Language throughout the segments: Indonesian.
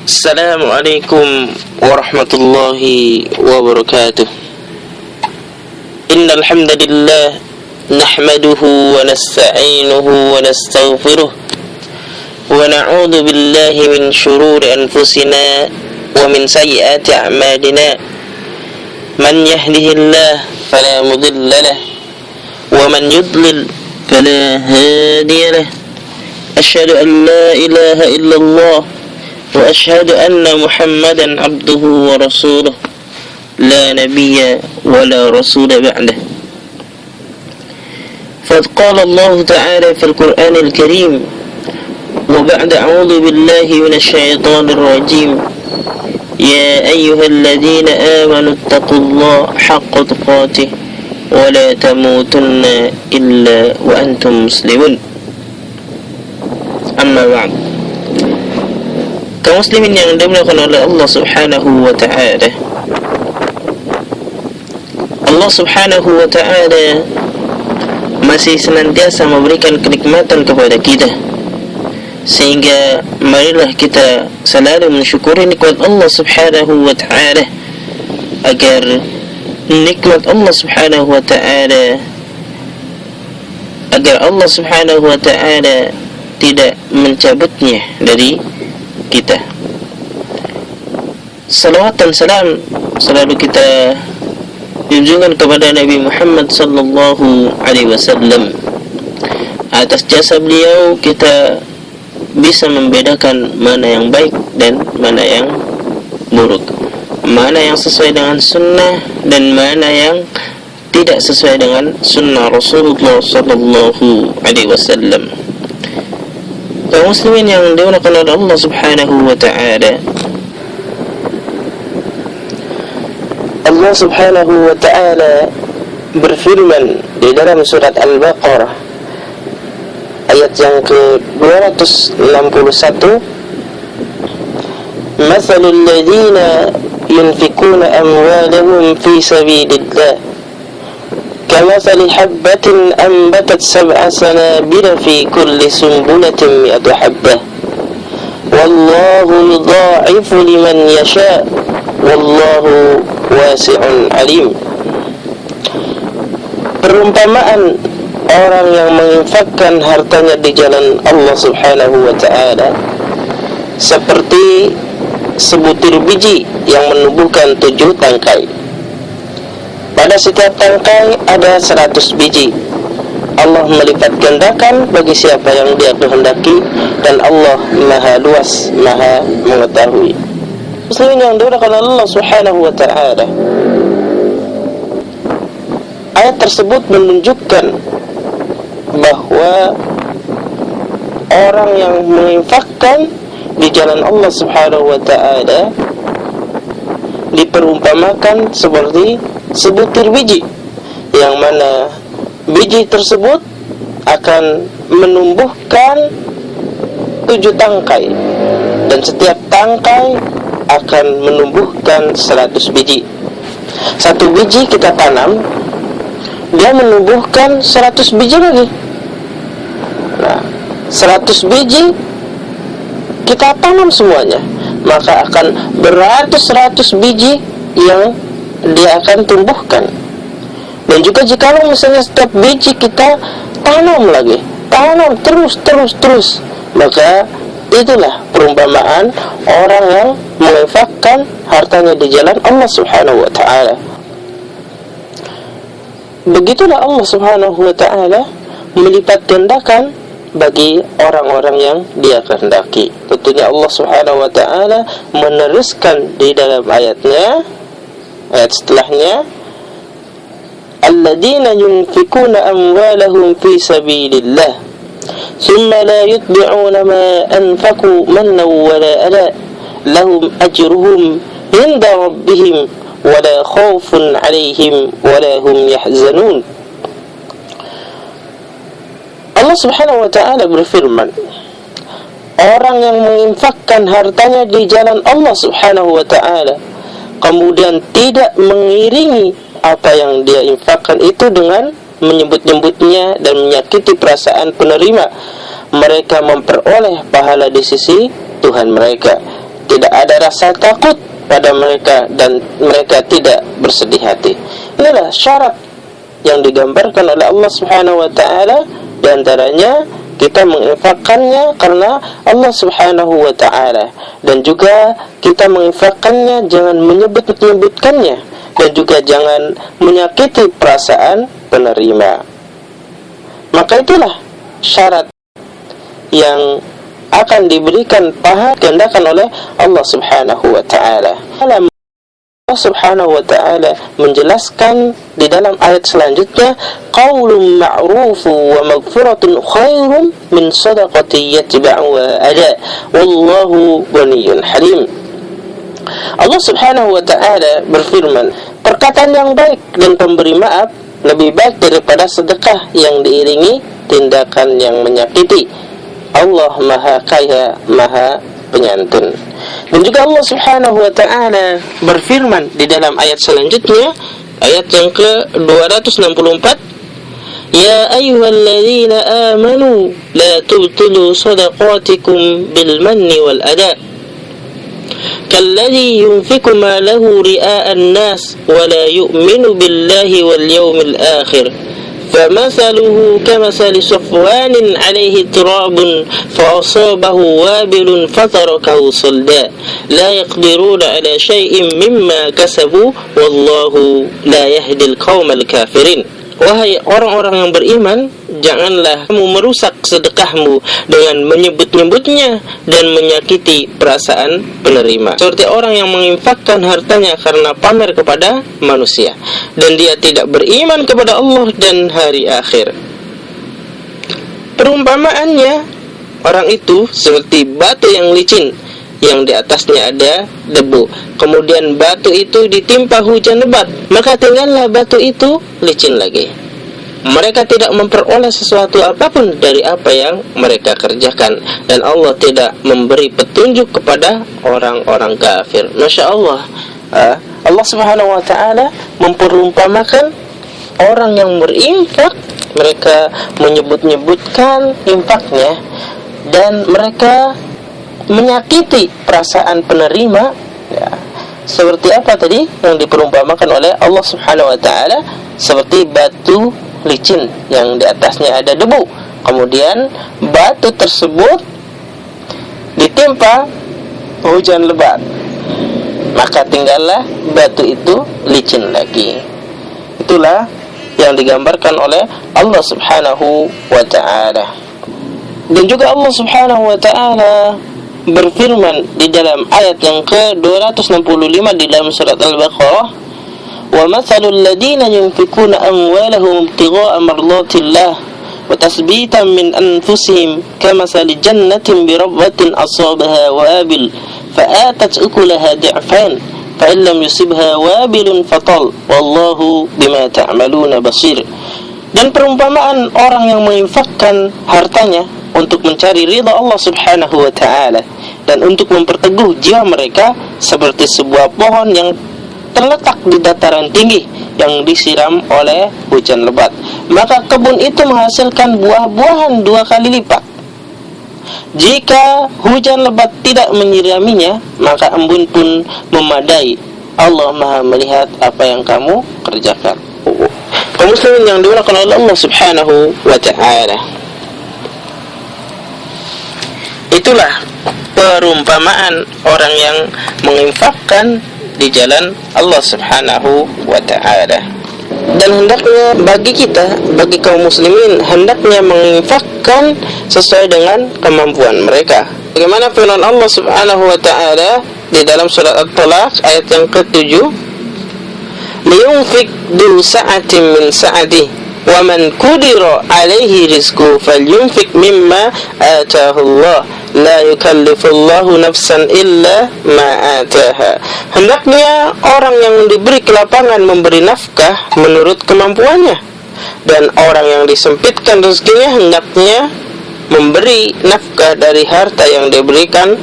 Assalamualaikum warahmatullahi wabarakatuh. Innal hamdalillah nahmaduhu wa nasta'inuhu wa nastaghfiruh wa na'udzu billahi min shururi anfusina wa min sayyiati a'malina. Man yahdihillahu fala mudilla lahu wa man yudlil fala hadiya lahu. Asyhadu an la ilaha illallah wa asyhadu anna Muhammadan abduhu wa rasuluh la nabiyya wa la rasula ba'dah. Faqad qala Allah ta'ala fil Qur'anil Karim wa ba'da a'udzu billahi minasy syaithanir rajim. Ya ayyuhalladzina amanu taqullaha haqqa tuqatih wa la tamutunna illa wa antum muslimun. Amma ba'd. Kaum muslimin yang dimuliakan oleh Allah Subhanahu wa ta'ala, Allah Subhanahu wa ta'ala masih senantiasa memberikan kenikmatan kepada kita, sehingga marilah kita selalu mensyukuri nikmat Allah Subhanahu wa ta'ala, agar nikmat Allah Subhanahu wa ta'ala, agar Allah Subhanahu wa ta'ala tidak mencabutnya dari kita. Salawat dan salam selalu kita junjungan kepada Nabi Muhammad sallallahu alaihi wasallam. Atas jasa beliau kita bisa membedakan mana yang baik dan mana yang buruk, mana yang sesuai dengan sunnah dan mana yang tidak sesuai dengan sunnah Rasulullah sallallahu alaihi wasallam. Kaum muslimin yang dimuliakan oleh Allah Subhanahu wa ta'ala, Allah Subhanahu wa ta'ala berfirman di dalam surat Al-Baqarah ayat yang ke-261, Mathalul ladzina yunfikuna amwalahum fi sabilillah كمثل حبة أنبتت 7 سنابل في كل سنبلة 100 حبة والله يضاعف لمن يشاء والله واسع عليم. Perumpamaan orang yang menginfakkan hartanya di jalan Allah Subhanahu wa ta'ala seperti sebutir biji yang menumbuhkan 7 tangkai. Pada setiap tangkai ada 100 biji. Allah melipat gandakan bagi siapa yang Dia kehendaki, dan Allah Maha luas, Maha mengetahui. Muslimin yang dimuliakan Allah Subhanahu wa ta'ala, ayat tersebut menunjukkan bahwa orang yang menginfakkan di jalan Allah Subhanahu wa ta'ala diperumpamakan seperti sebutir biji, yang mana biji tersebut akan menumbuhkan 7 tangkai, dan setiap tangkai akan menumbuhkan 100 biji. Satu biji kita tanam, dia menumbuhkan 100 biji lagi. Nah, 100 biji kita tanam semuanya, maka akan beratus-ratus biji yang dia akan tumbuhkan. Dan juga jikalau misalnya setiap biji kita tanam lagi, tanam terus, maka itulah perumpamaan orang yang menginfakkan hartanya di jalan Allah Subhanahu wa ta'ala. Begitulah Allah Subhanahu wa ta'ala melipat gandakan bagi orang-orang yang Dia kehendaki. Tentunya Allah Subhanahu wa ta'ala meneruskan di dalam ayatnya, ayat setelahnya, alladzina yunfikuna amwalahum fi sabilillah thumma la yutbi'una ma anfaqu mannan wa la adha lahum ajruhum inda rabbihim wa la khaufun 'alaihim wa la hum yahzanun. Allah Subhanahu wa ta'ala berfirman, orang yang menginfakkan hartanya di jalan Allah Subhanahu wa ta'ala, kemudian tidak mengiringi apa yang dia infakkan itu dengan menyebut-nyebutnya dan menyakiti perasaan penerima, mereka memperoleh pahala di sisi Tuhan mereka, tidak ada rasa takut pada mereka, dan mereka tidak bersedih hati. Inilah syarat yang digambarkan oleh Allah Subhanahu wa taala. Di antaranya kita menginfakkannya karena Allah Subhanahu wa taala, dan juga kita menginfakkannya jangan menyebut-nyebutkannya, dan juga jangan menyakiti perasaan penerima. Maka itulah syarat yang akan diberikan pahala gandakan oleh Allah Subhanahu wa taala. Allah Subhanahu wa taala menjelaskan di dalam ayat selanjutnya, qaulun ma'rufun wa maghfiratun khairun min shadaqati yatba'uha adha wallahu ghaniyyun halim. Allah Subhanahu wa taala berfirman, perkataan yang baik dan pemberi maaf lebih baik daripada sedekah yang diiringi tindakan yang menyakiti. Allah Maha Kaya, Maha Penyantun. Dan juga Allah Subhanahu wa taala berfirman di dalam ayat selanjutnya, ayat yang ke-264, ya ayyuhalladzina amanu la tubtilu shadaqatikum bil manni wal adha kalladzi yunfiqu malahu ria'an nas wa la yu'minu billahi wal yawmil akhir فمثله كمثل صفوان عليه تراب فأصابه وابل فتركه صلدا لا يقدرون على شيء مما كسبوا والله لا يهدي القوم الكافرين. Wahai orang-orang yang beriman, janganlah kamu merusak sedekahmu dengan menyebut-nyebutnya dan menyakiti perasaan penerima, seperti orang yang menginfakkan hartanya karena pamer kepada manusia, dan dia tidak beriman kepada Allah dan hari akhir. Perumpamaannya, orang itu seperti batu yang licin yang di atasnya ada debu. Kemudian batu itu ditimpa hujan lebat, maka tinggallah batu itu licin lagi. Mereka tidak memperoleh sesuatu apapun dari apa yang mereka kerjakan, dan Allah tidak memberi petunjuk kepada orang-orang kafir. Masya Allah, Allah Subhanahu wa ta'ala memperumpamakan orang yang berinfak. Mereka menyebut-nyebutkan infaknya, dan mereka menyakiti perasaan penerima, ya. Seperti apa tadi yang diperumpamakan oleh Allah Subhanahu wa taala? Seperti batu licin yang di atasnya ada debu. Kemudian batu tersebut ditimpa hujan lebat, maka tinggallah batu itu licin lagi. Itulah yang digambarkan oleh Allah Subhanahu wa taala. Dan juga Allah Subhanahu wa taala berfirman di dalam ayat yang ke-265 di dalam surat Al-Baqarah, wa mathalul ladzina yunfikuna amwalahum ibtigha'a mardatillah wa tasbitan min anfusihim kamathali jannatin bi rabwatin asabaha wabil fa'atat ukulaha di'fan fa in lam yusibha wabilun fatal wallahu bima ta'maluna basir. Dan perumpamaan orang yang menginfakkan hartanya untuk mencari ridha Allah Subhanahu wa ta'ala dan untuk memperteguh jiwa mereka seperti sebuah pohon yang terletak di dataran tinggi yang disiram oleh hujan lebat, maka kebun itu menghasilkan buah-buahan 2 kali lipat. Jika hujan lebat tidak menyiraminya, maka embun pun memadai. Allah Maha melihat apa yang kamu kerjakan. Kaum muslimin yang dimuliakan oleh Allah Subhanahu wa ta'ala, itulah perumpamaan orang yang menginfakkan di jalan Allah Subhanahu wa ta'ala. Dan hendaknya bagi kita, bagi kaum muslimin, hendaknya menginfakkan sesuai dengan kemampuan mereka. Bagaimana firman Allah Subhanahu wa ta'ala di dalam surat At-Talaq ayat yang ke-7, liyunfik du sa'atin min sa'atih wa man qudira alaihi rizquhu falyunfik mimma ataahu Allah la yukallifullahu nafsan illa ma ataha. Hendaknya orang yang diberi kelapangan memberi nafkah menurut kemampuannya, dan orang yang disempitkan rezekinya hendaknya memberi nafkah dari harta yang diberikan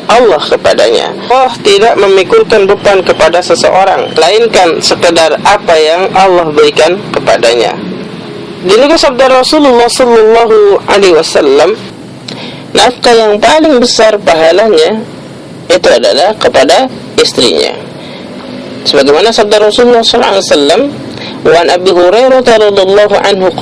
Allah kepadanya. Allah tidak memikulkan beban kepada seseorang melainkan sekedar apa yang Allah berikan kepadanya. Dan juga sabda Rasulullah sallallahu alaihi wasallam, nafkah yang paling besar pahalanya itu adalah kepada istrinya. Sebagaimana sabda Rasulullah SAW, wa an Abi Hurairah radhiyallahu anhu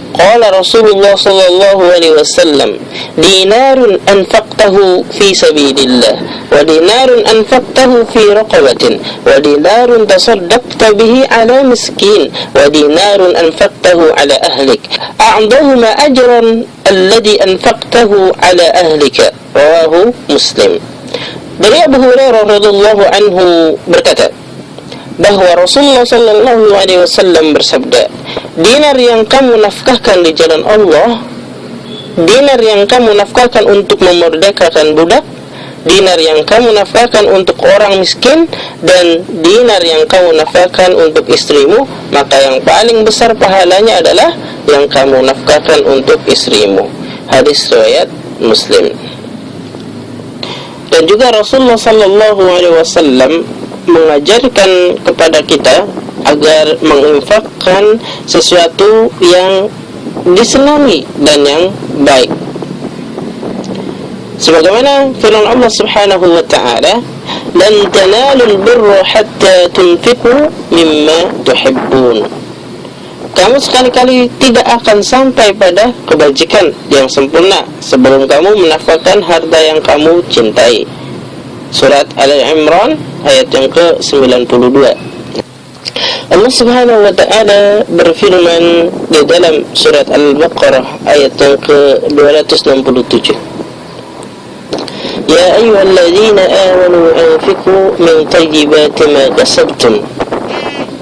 qala Rasulullah sallallahu alaihi wasallam, dinarun anfaqtahu fi sabilillah, wa dinarun anfaqtahu fi raqabatin, wa dinarun tasaddaqta bihi ala miskin, wa dinarun anfaqtahu ala ahlik, a'dahuma ajran alladhi anfaqtahu ala ahlika. Rawahu Muslim. Dari Abu Hurairah radhiyallahu anhu berkata bahwa Rasulullah sallallahu alaihi wasallam bersabda, dinar yang kamu nafkahkan di jalan Allah, dinar yang kamu nafkahkan untuk memerdekakan budak, dinar yang kamu nafkahkan untuk orang miskin, dan dinar yang kamu nafkahkan untuk istrimu, maka yang paling besar pahalanya adalah yang kamu nafkahkan untuk istrimu. Hadis riwayat Muslim. Dan juga Rasulullah sallallahu alaihi wasallam mengajarkan kepada kita agar menginfakkan sesuatu yang disenangi dan yang baik. Sebagaimana firman Allah Subhanahu wa taala, "Lan tanalul birra hatta tunfiqu mimma tuhibbun." Kamu sekali-kali tidak akan sampai pada kebajikan yang sempurna sebelum kamu menafkahkan harta yang kamu cintai. Surat Al-Imran ayat yang ke-92. Allah Subhanahu wa taala berfirman di dalam surat Al-Baqarah ayat yang ke-267. Ya ayyuhalladzina amanu anfiqu min thayyibati ma kasabtum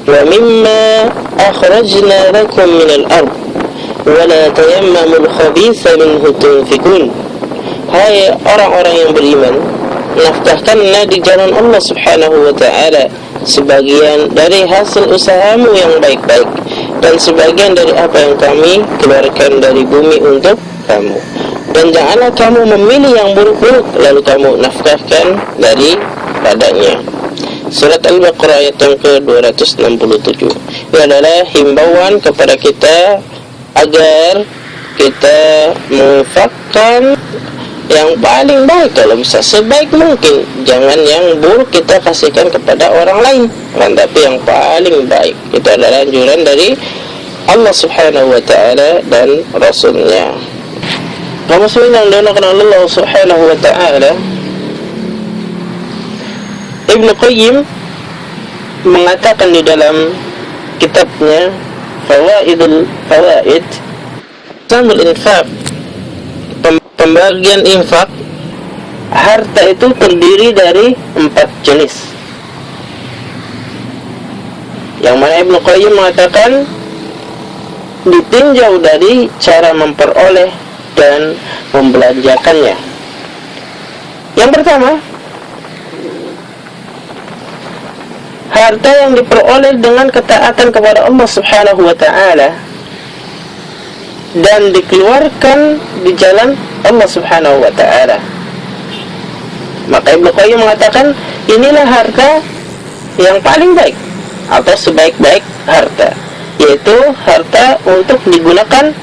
wa mimma akhrajna lakum min al-ard wa la tayammamul khabitha minhu tunfikun. Hai orang-orang yang beriman, nafkahkanlah di jalan Allah Subhanahu wa ta'ala sebagian dari hasil usahamu yang baik-baik, dan sebagian dari apa yang kami keluarkan dari bumi untuk kamu, dan janganlah kamu memilih yang buruk-buruk lalu kamu nafkahkan daripadanya. Surat Al-Baqarah ayat yang ke-267. Ini adalah himbauan kepada kita agar kita menginfakkan yang paling baik kalau bisa, sebaik mungkin. Jangan yang buruk kita kasihkan kepada orang lain, tapi yang paling baik. Itu adalah anjuran dari Allah Subhanahu wa ta'ala dan Rasulnya. Kaum muslimin yang dimuliakan Allah Subhanahu wa ta'ala, Ibnu Qayyim mengatakan di dalam kitabnya Fawaidul Fawaid, sambil infak, pembagian infak, harta itu terdiri dari 4 jenis. Yang mana Ibnu Qayyim mengatakan ditinjau dari cara memperoleh dan membelanjakannya. Yang pertama, harta yang diperoleh dengan ketaatan kepada Allah Subhanahu wa ta'ala dan dikeluarkan di jalan Allah Subhanahu wa ta'ala. Maka Ibnu Qayyim mengatakan inilah harta yang paling baik atau sebaik-baik harta, yaitu harta untuk digunakan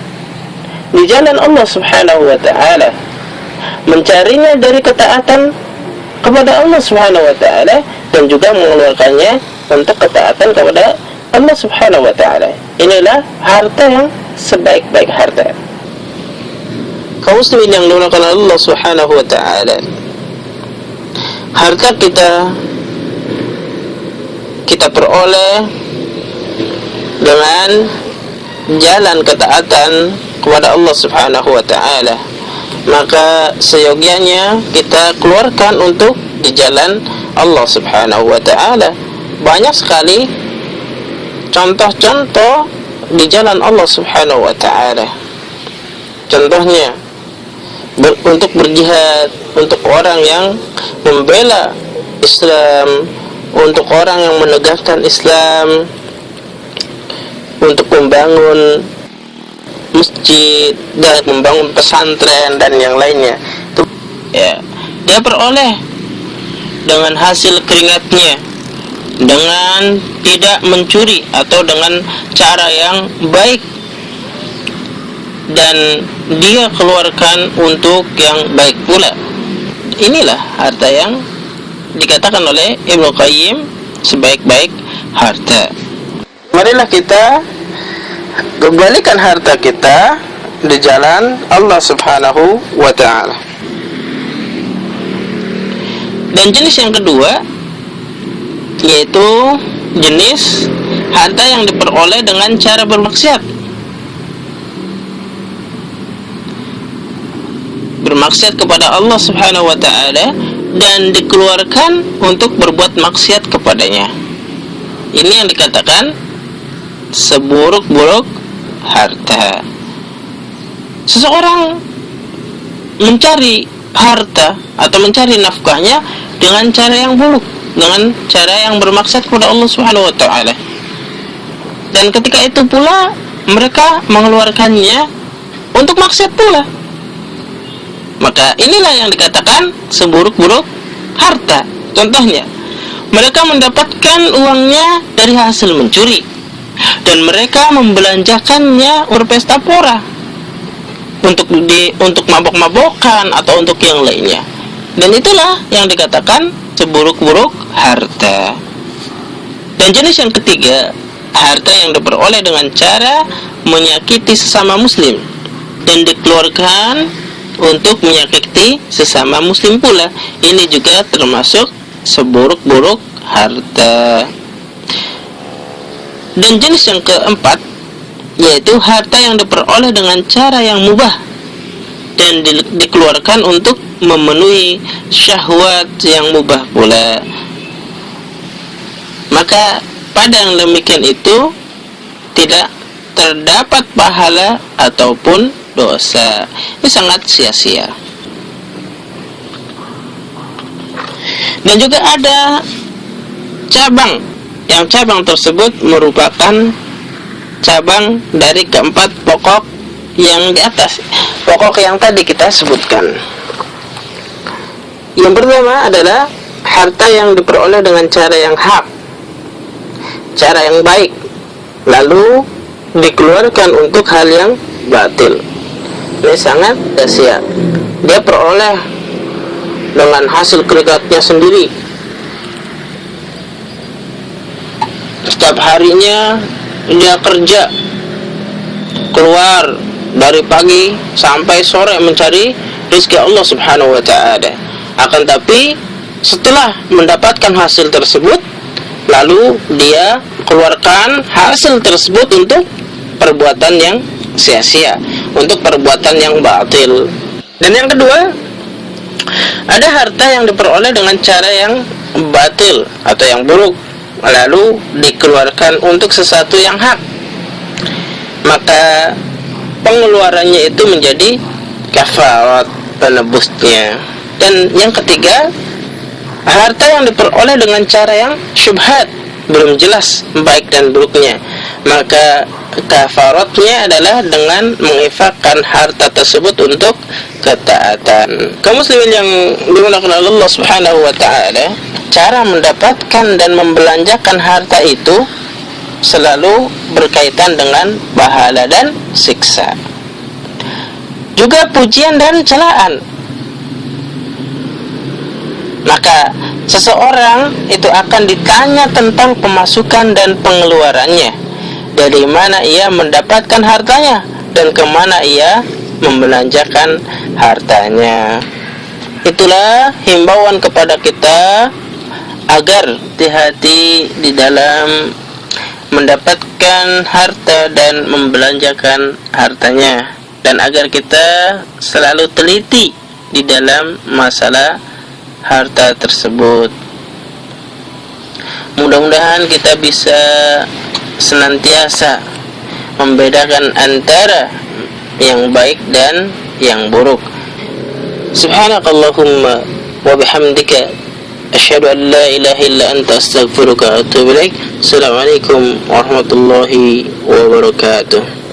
di jalan Allah Subhanahu wa ta'ala, mencarinya dari ketaatan kepada Allah Subhanahu wa ta'ala, dan juga mengeluarkannya untuk ketaatan kepada Allah Subhanahu wa ta'ala. Inilah harta yang sebaik-baik harta. Kaum muslimin yang dimuliakan Allah Subhanahu wa ta'ala, harta kita peroleh dengan jalan ketaatan kepada Allah Subhanahu wa ta'ala, maka seyogianya kita keluarkan untuk di jalan Allah Subhanahu wa ta'ala. Banyak sekali contoh-contoh di jalan Allah Subhanahu wa ta'ala. Contohnya untuk berjihad, untuk orang yang membela Islam, untuk orang yang menegakkan Islam, untuk membangun masjid dan membangun pesantren dan yang lainnya. Itu ya, dia peroleh dengan hasil keringatnya, dengan tidak mencuri atau dengan cara yang baik, dan dia keluarkan untuk yang baik pula. inilah harta yang dikatakan oleh Ibnu Qayyim sebaik-baik harta. Marilah kita kembalikan harta kita di jalan Allah Subhanahu wa ta'ala. Dan jenis yang kedua yaitu jenis harta yang diperoleh dengan cara bermaksiat. Bermaksiat kepada Allah Subhanahu wa ta'ala dan dikeluarkan untuk berbuat maksiat kepadanya. Ini yang dikatakan seburuk-buruk harta. Seseorang mencari harta atau mencari nafkahnya dengan cara yang buruk, dengan cara yang bermaksud kepada Allah Subhanahu wa taala. Dan ketika itu pula mereka mengeluarkannya untuk maksiat pula. Maka inilah yang dikatakan seburuk-buruk harta. Contohnya, mereka mendapatkan uangnya dari hasil mencuri dan mereka membelanjakannya berpesta pora untuk mabok-mabokan atau untuk yang lainnya. Dan itulah yang dikatakan seburuk-buruk harta. Dan jenis yang ketiga, harta yang diperoleh dengan cara menyakiti sesama muslim dan dikeluarkan untuk menyakiti sesama muslim pula. Ini juga termasuk seburuk-buruk harta. Dan jenis yang keempat yaitu harta yang diperoleh dengan cara yang mubah dan dikeluarkan untuk memenuhi syahwat yang mubah pula. Maka pada yang demikian itu tidak terdapat pahala ataupun dosa. Ini sangat sia-sia. Dan juga ada cabang, yang cabang tersebut merupakan cabang dari keempat pokok yang di atas, pokok yang tadi kita sebutkan. Yang pertama adalah harta yang diperoleh dengan cara yang hak, cara yang baik, lalu dikeluarkan untuk hal yang batil. Ini sangat sia-sia. Dia peroleh dengan hasil keringatnya sendiri. Setiap harinya dia kerja, keluar dari pagi sampai sore mencari rezeki Allah Subhanahu wa ta'ala. Akan tapi setelah mendapatkan hasil tersebut, lalu dia keluarkan hasil tersebut untuk perbuatan yang sia-sia, untuk perbuatan yang batil. Dan yang kedua, ada harta yang diperoleh dengan cara yang batil atau yang buruk, lalu dikeluarkan untuk sesuatu yang hak. Maka pengeluarannya itu menjadi kafarat, penebusnya. Dan yang ketiga, harta yang diperoleh dengan cara yang syubhat, belum jelas baik dan buruknya, maka kafaratnya adalah dengan menginfakkan harta tersebut untuk ketaatan. Kaum muslimin yang dimuliakan Allah Subhanahu wa ta'ala, cara mendapatkan dan membelanjakan harta itu selalu berkaitan dengan pahala dan siksa, juga pujian dan celaan. Maka seseorang itu akan ditanya tentang pemasukan dan pengeluarannya, dari mana ia mendapatkan hartanya dan kemana ia membelanjakan hartanya. Itulah himbauan kepada kita agar hati-hati di dalam mendapatkan harta dan membelanjakan hartanya, dan agar kita selalu teliti di dalam masalah harta tersebut. Mudah-mudahan kita bisa senantiasa membedakan antara yang baik dan yang buruk. Subhanakallahumma wa bihamdika asyhadu an la ilaha illa anta astaghfiruka wa atubu ilaik. Assalamualaikum warahmatullahi wabarakatuh.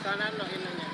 kanan lo ininya.